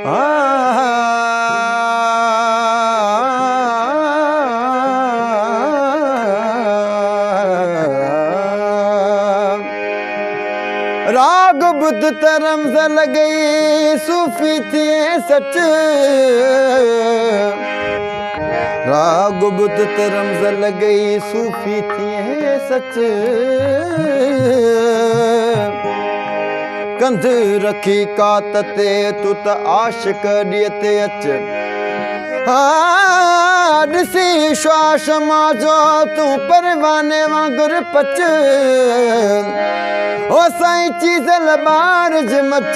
राग बुद्ध तरम जल गई सूफी थी सच, राग बुद्ध तरम जल गई सूफी थी सच। कंध रखी कातते तू त आशिक ॾियते अच, ॾिसी श्वास मांजो तू परवाने वांगुर पच। ओ साईं चीज़ल बार ज मच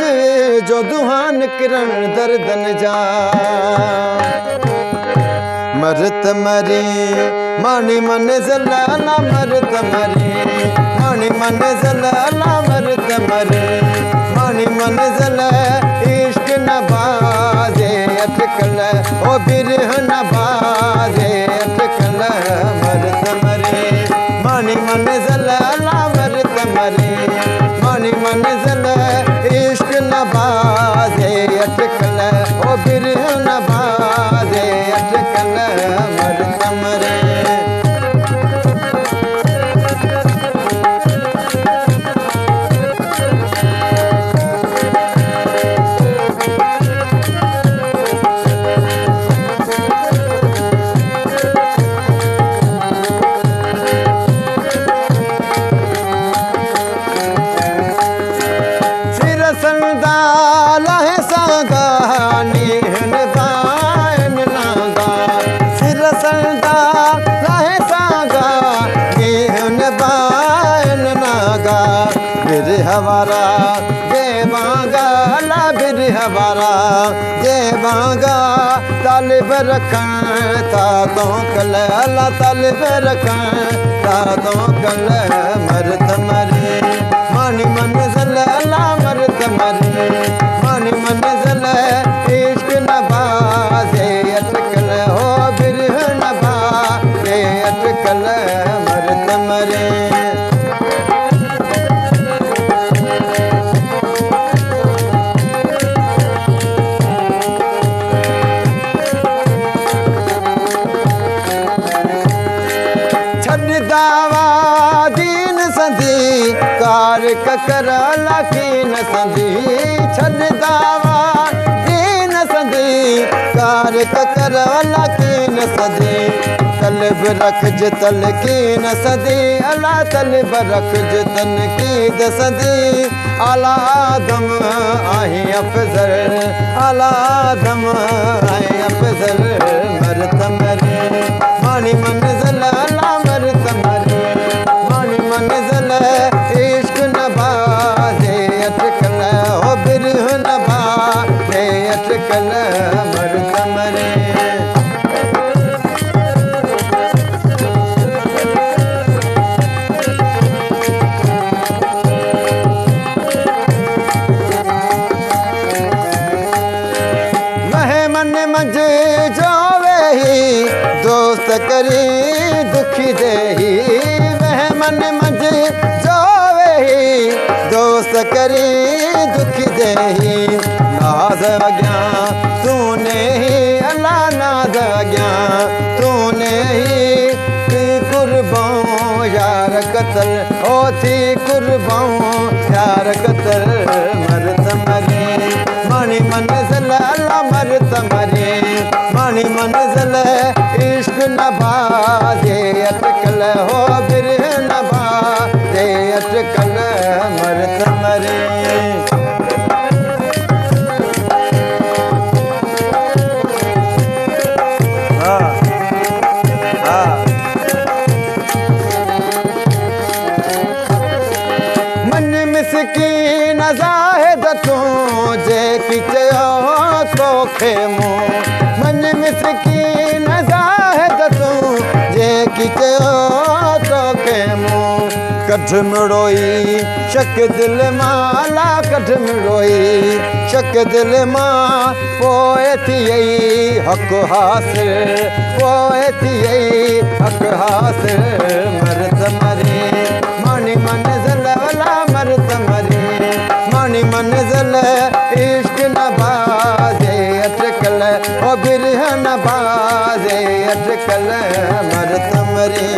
जो दुहान किरण दर्दन जा। मरत मरी मानी मन ज़लाला मरत मरी, मानी मन ज़लाला मरत मरी, मानी मन ज़ल इश्क नबाज़े अटकल ओ बिरह नबाज़े अटकल। मरत मरी मानी मन ज़लाला मरत मरी, मानी मन ज़ल इश्क नबाज़े अटकल ओ बिरह नबाज़े अटकल। मरत मरी हवारा जे बांगा ला बिर हवारा जे बांगा तालिब रखन ता तो कल अला तालिब रखन ता तो कल। मरत मरी मानी मन ज़ल अला मरत मरी, मानी मन ज़ल इश्क नबाज़े अटकल हो बिरह नबाज़े अटकल। मरत मरी दावा दीन संधी कार ककर लाखीन संधी, छड़ दावा दीन संधी कार ककर लाखीन संधी। तलब रखज तलकीन संधी अला तलब रखज तनकीद संधी। आला आदम आही अफजल आला आदम आही अफजल। मरत मरी मानी मन ज़ल अला मरत मरी, मानी मन ज़ल इश्क नबाज़े अटकल हो बिरह नबाज़े अटकल। मरत मरी मन मंझ जो वेही दोस्त करी दुखी देही। वह मन मंझ जो वेही दोस्त करी दुखी देही। नाज अग्या तूने ही अल्लाह नाज अग्या तूने ही थी कुर्बान यार कतल ओ थी कुर्बान यार कतल। मरत मरी मानी मन ज़ल अल्लाह मरत मरी, मानी मन ज़ल इश्क नबाज़े अटकल हो बिरह नबाज़े अटकल। मरत मरी मन मिसकीन ज़ाहिद तूं जे कि चयो तोखे मूं। मन मिसकीन ज़ाहिद तूं जे कि चयो तोखे मूं। कढ मिड़ोई शक दिल मां ला कढ मिड़ोई शक दिल मां पोइ थियई हक़ हासिल पोइ थियई हक़ हासिल। मरत मरी मानी मन ज़ल अला मरत मरी, मानी मन ज़ल इश्क नबाज़े बिरहन बाज़े अटकल मर तमरे